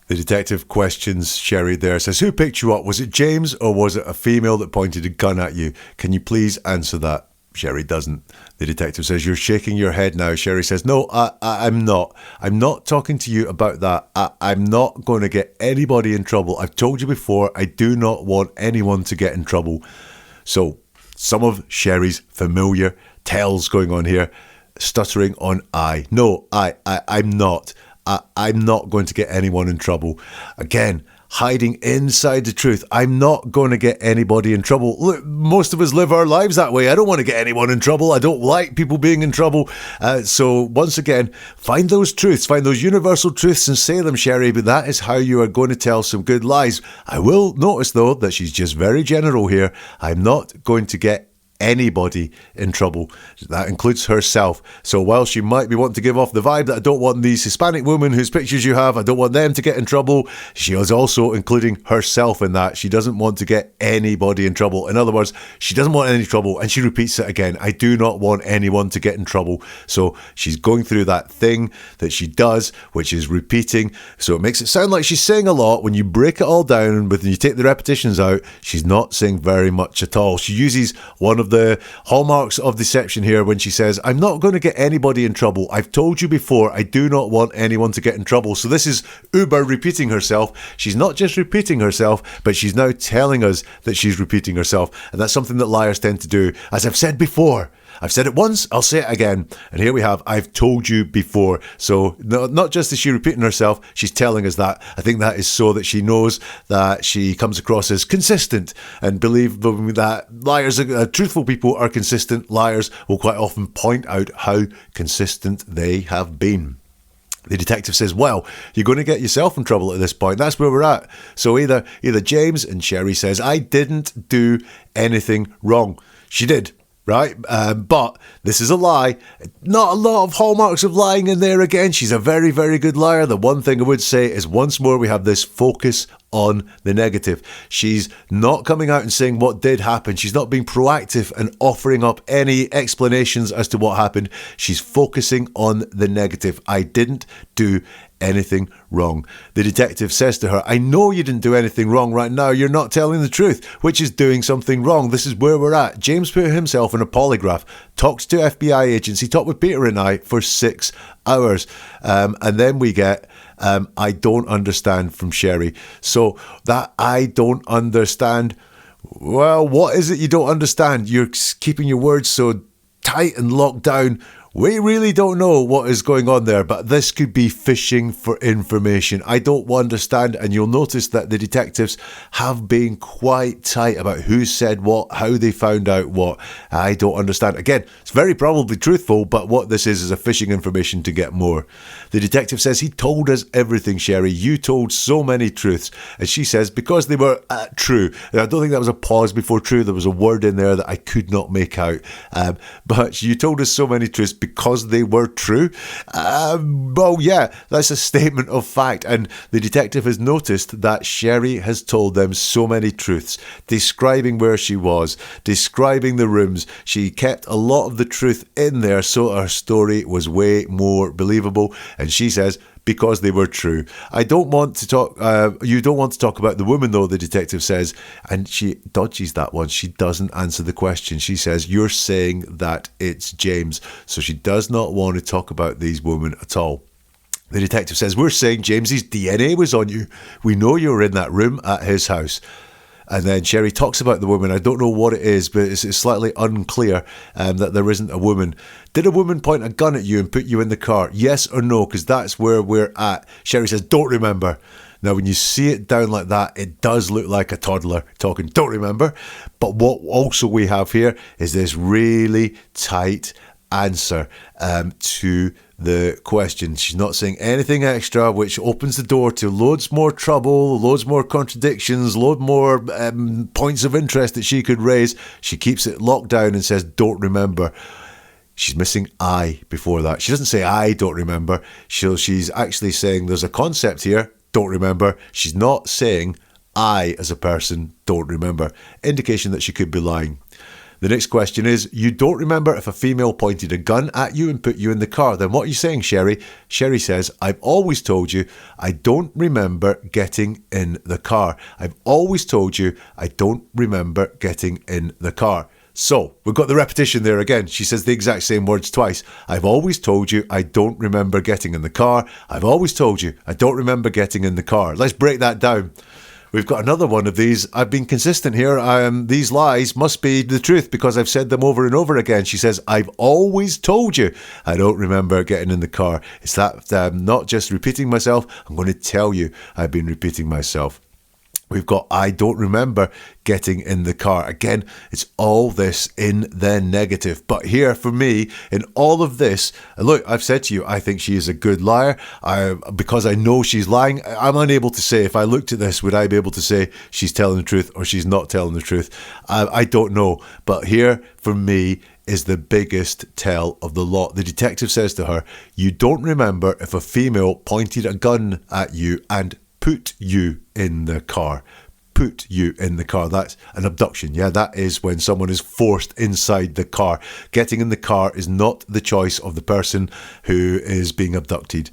The detective questions Sherri there, says, who picked you up? Was it James or was it a female that pointed a gun at you? Can you please answer that? Sherri doesn't. The detective says, you're shaking your head now. Sherri says, no, I'm not. I'm not talking to you about that. I'm not going to get anybody in trouble. I've told you before, I do not want anyone to get in trouble. So some of Sherri's familiar tells going on here, stuttering on I. No, I'm not. I'm not going to get anyone in trouble. Again, hiding inside the truth. I'm not going to get anybody in trouble. Look, most of us live our lives that way. I don't want to get anyone in trouble. I don't like people being in trouble. So once again, find those truths, find those universal truths and say them, Sherri, but that is how you are going to tell some good lies. I will notice, though, that she's just very general here. I'm not going to get anybody in trouble. That includes herself. So while she might be wanting to give off the vibe that I don't want these Hispanic women whose pictures you have, I don't want them to get in trouble, she is also including herself in that. She doesn't want to get anybody in trouble. In other words, she doesn't want any trouble, and she repeats it again. I do not want anyone to get in trouble. So she's going through that thing that she does, which is repeating. So it makes it sound like she's saying a lot. When you break it all down, when you take the repetitions out, she's not saying very much at all. She uses one of the hallmarks of deception here when she says, I'm not going to get anybody in trouble. I've told you before, I do not want anyone to get in trouble. So this is Uber repeating herself. She's not just repeating herself, but she's now telling us that she's repeating herself. And that's something that liars tend to do. As I've said before, I've said it once, I'll say it again. And here we have, I've told you before. So not just is she repeating herself, she's telling us that. I think that is so that she knows that she comes across as consistent. And believe that liars, truthful people are consistent. Liars will quite often point out how consistent they have been. The detective says, well, you're going to get yourself in trouble at this point. That's where we're at. So either James, and Sherri says, I didn't do anything wrong. She did. Right? But this is a lie. Not a lot of hallmarks of lying in there again. She's a very, very good liar. The one thing I would say is once more we have this focus on the negative. She's not coming out and saying what did happen. She's not being proactive and offering up any explanations as to what happened. She's focusing on the negative. I didn't do anything wrong. The detective says to her, I know you didn't do anything wrong right now. You're not telling the truth, which is doing something wrong. This is where we're at. James put himself in a polygraph, talked to FBI agents. He talked with Peter and I for 6 hours. And then we get I don't understand from Sherri. So that I don't understand, well, what is it you don't understand? You're keeping your words so tight and locked down. We really don't know what is going on there, but this could be fishing for information. I don't understand, and you'll notice that the detectives have been quite tight about who said what, how they found out what. I don't understand. Again, it's very probably truthful, but what this is a fishing information to get more. The detective says, he told us everything, Sherri. You told so many truths. And she says, because they were true. And I don't think that was a pause before true. There was a word in there that I could not make out. But you told us so many truths because they were true. Well, yeah, that's a statement of fact. And the detective has noticed that Sherri has told them so many truths, describing where she was, describing the rooms. She kept a lot of the truth in there, so her story was way more believable. And she says, because they were true. I don't want to talk, you don't want to talk about the woman though, the detective says, and she dodges that one. She doesn't answer the question. She says, you're saying that it's James. So she does not want to talk about these women at all. The detective says, we're saying James's DNA was on you. We know you were in that room at his house. And then Sherri talks about the woman. I don't know what it is, but it's slightly unclear that there isn't a woman. Did a woman point a gun at you and put you in the car? Yes or no? Because that's where we're at. Sherri says, don't remember. Now, when you see it down like that, it does look like a toddler talking, don't remember. But what also we have here is this really tight answer to the question. She's not saying anything extra, which opens the door to loads more trouble, loads more contradictions, loads more points of interest that she could raise. She keeps it locked down and says, don't remember. She's missing I before that. She doesn't say I don't remember. She's actually saying there's a concept here, don't remember. She's not saying I as a person don't remember. Indication that she could be lying. The next question is, you don't remember if a female pointed a gun at you and put you in the car. Then what are you saying, Sherri? Sherri says, I've always told you I don't remember getting in the car. I've always told you I don't remember getting in the car. So, we've got the repetition there again. She says the exact same words twice. I've always told you I don't remember getting in the car. I've always told you I don't remember getting in the car. Let's break that down. We've got another one of these. I've been consistent here. These lies must be the truth because I've said them over and over again. She says, I've always told you I don't remember getting in the car. It's that not just repeating myself. I'm going to tell you I've been repeating myself. We've got, I don't remember getting in the car. Again, it's all this in the negative. But here, for me, in all of this, look, I've said to you, I think she is a good liar. Because I know she's lying, I'm unable to say, if I looked at this, would I be able to say she's telling the truth or she's not telling the truth? I don't know. But here, for me, is the biggest tell of the lot. The detective says to her, you don't remember if a female pointed a gun at you and put you in the car. Put you in the car. That's an abduction. Yeah, that is when someone is forced inside the car. Getting in the car is not the choice of the person who is being abducted.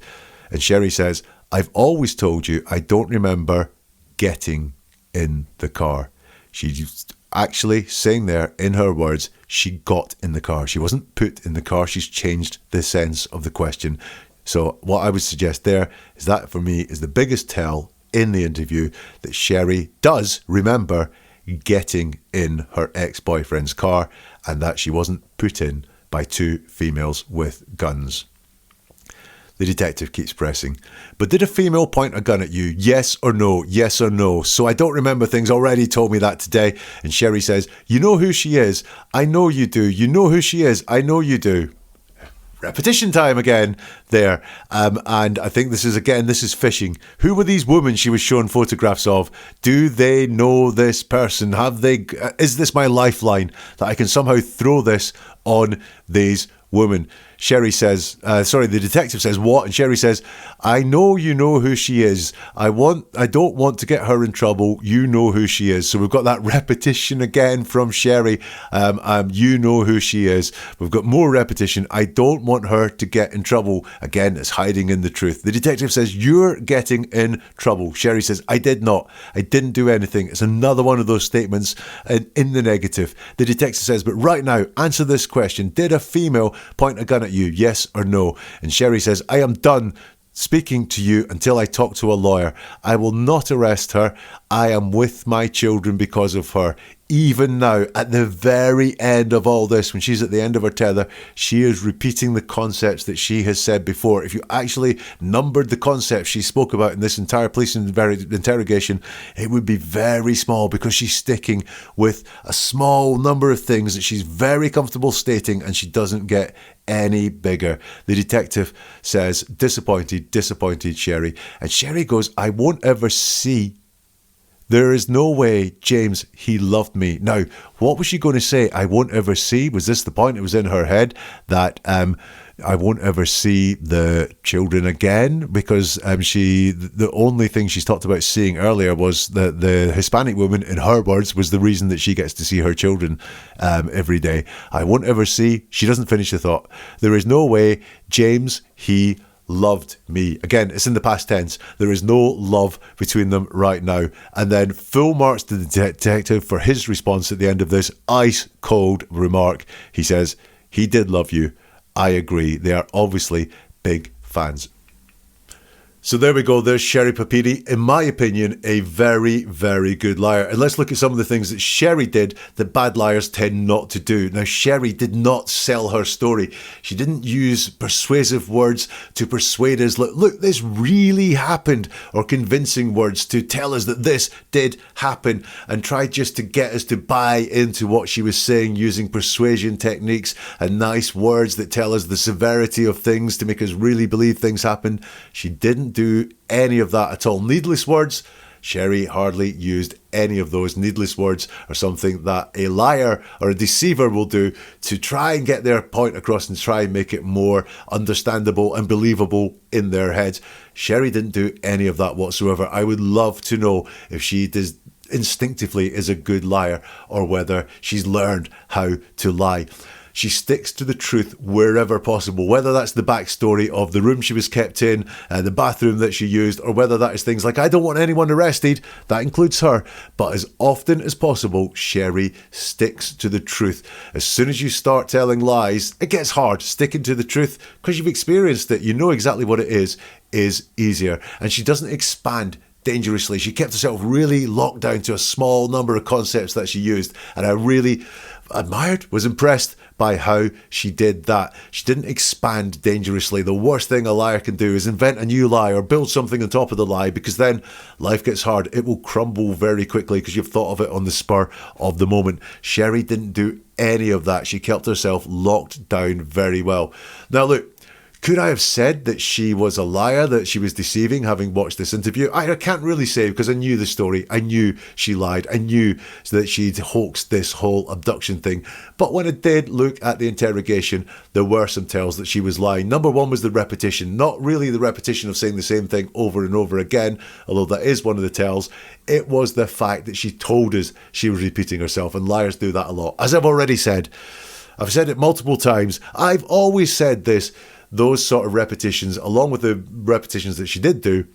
And Sherri says, I've always told you I don't remember getting in the car. She's actually saying there, in her words, she got in the car. She wasn't put in the car. She's changed the sense of the question. So what I would suggest there is that for me is the biggest tell in the interview that Sherri does remember getting in her ex-boyfriend's car and that she wasn't put in by two females with guns. The detective keeps pressing. But did a female point a gun at you? Yes or no? Yes or no? So I don't remember things. Already told me that today. And Sherri says, you know who she is. I know you do. You know who she is. I know you do. Repetition time again there. And I think this is fishing. Who were these women she was shown photographs of? Do they know this person? Is this my lifeline that I can somehow throw this on these women? Sherri says, the detective says, what? And Sherri says, I know you know who she is. I don't want to get her in trouble. You know who she is. So we've got that repetition again from Sherri. You know who she is. We've got more repetition. I don't want her to get in trouble. Again, it's hiding in the truth. The detective says, you're getting in trouble. Sherri says, I did not. I didn't do anything. It's another one of those statements in the negative. The detective says, but right now, answer this question. Did a female point a gun at you? Yes or no? And Sherri says, I am done speaking to you until I talk to a lawyer. I will not arrest her. I am with my children because of her. Even now, at the very end of all this, when she's at the end of her tether, she is repeating the concepts that she has said before. If you actually numbered the concepts she spoke about in this entire police interrogation, it would be very small because she's sticking with a small number of things that she's very comfortable stating and she doesn't get any bigger. The detective says, disappointed, Sherri. And Sherri goes, I won't ever see There is no way, James, he loved me. Now, what was she going to say? I won't ever see. Was this the point? It was in her head that I won't ever see the children again, because the only thing she's talked about seeing earlier was the Hispanic woman, in her words, was the reason that she gets to see her children every day. I won't ever see. She doesn't finish the thought. There is no way, James, he loved me. Again, it's in the past tense. There is no love between them right now. And then full marks to the detective for his response at the end of this ice cold remark. He says, he did love you. I agree. They are obviously big fans. So there we go. There's Sherri Papini. In my opinion, a very, very good liar. And let's look at some of the things that Sherri did that bad liars tend not to do. Now, Sherri did not sell her story. She didn't use persuasive words to persuade us. Look, this really happened. Or convincing words to tell us that this did happen. And try just to get us to buy into what she was saying using persuasion techniques and nice words that tell us the severity of things to make us really believe things happened. She didn't do any of that at all. Needless words, Sherri hardly used any of those. Needless words are something that a liar or a deceiver will do to try and get their point across and try and make it more understandable and believable in their heads. Sherri didn't do any of that whatsoever. I would love to know if she does instinctively is a good liar or whether she's learned how to lie. She sticks to the truth wherever possible, whether that's the backstory of the room she was kept in, the bathroom that she used, or whether that is things like, I don't want anyone arrested. That includes her. But as often as possible, Sherri sticks to the truth. As soon as you start telling lies, it gets hard. Sticking to the truth, because you've experienced it, you know exactly what it is easier. And she doesn't expand dangerously. She kept herself really locked down to a small number of concepts that she used. And I really admired, was impressed by how she did that. She didn't expand dangerously. The worst thing a liar can do is invent a new lie or build something on top of the lie, because then life gets hard. It will crumble very quickly because you've thought of it on the spur of the moment. Sherri didn't do any of that. She kept herself locked down very well. Now look, could I have said that she was a liar, that she was deceiving, having watched this interview? I can't really say, because I knew the story. I knew she lied. I knew that she'd hoaxed this whole abduction thing. But when I did look at the interrogation, there were some tells that she was lying. Number one was the repetition. Not really the repetition of saying the same thing over and over again, although that is one of the tells. It was the fact that she told us she was repeating herself, and liars do that a lot. As I've already said, I've said it multiple times. I've always said this. Those sort of repetitions, along with the repetitions that she did do,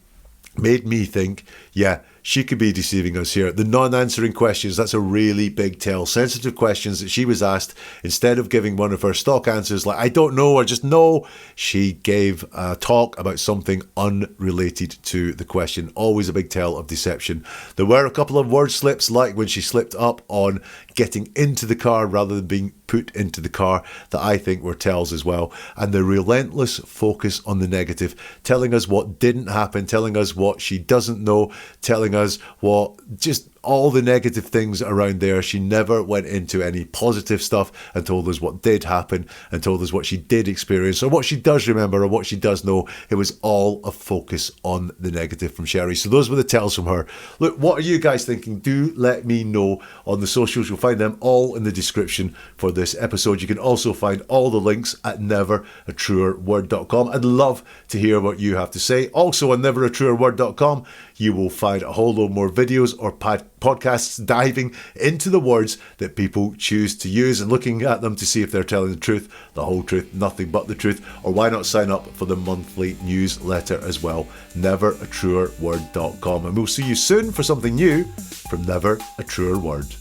made me think, yeah, she could be deceiving us here. The non-answering questions, that's a really big tell. Sensitive questions that she was asked, instead of giving one of her stock answers like, I don't know, or just no, she gave a talk about something unrelated to the question. Always a big tell of deception. There were a couple of word slips, like when she slipped up on getting into the car rather than being put into the car, that I think were tells as well. And the relentless focus on the negative, telling us what didn't happen, telling us what she doesn't know, telling us what just all the negative things around there. She never went into any positive stuff and told us what did happen and told us what she did experience or what she does remember or what she does know. It was all a focus on the negative from Sherri. So those were the tells from her. Look, what are you guys thinking? Do let me know on the socials. You'll find them all in the description for this episode. You can also find all the links at neveratruerword.com. I'd love to hear what you have to say. Also on neveratruerword.com, you will find a whole load more videos or podcasts diving into the words that people choose to use and looking at them to see if they're telling the truth, the whole truth, nothing but the truth. Or why not sign up for the monthly newsletter as well, neveratruerword.com. And we'll see you soon for something new from Never a Truer Word.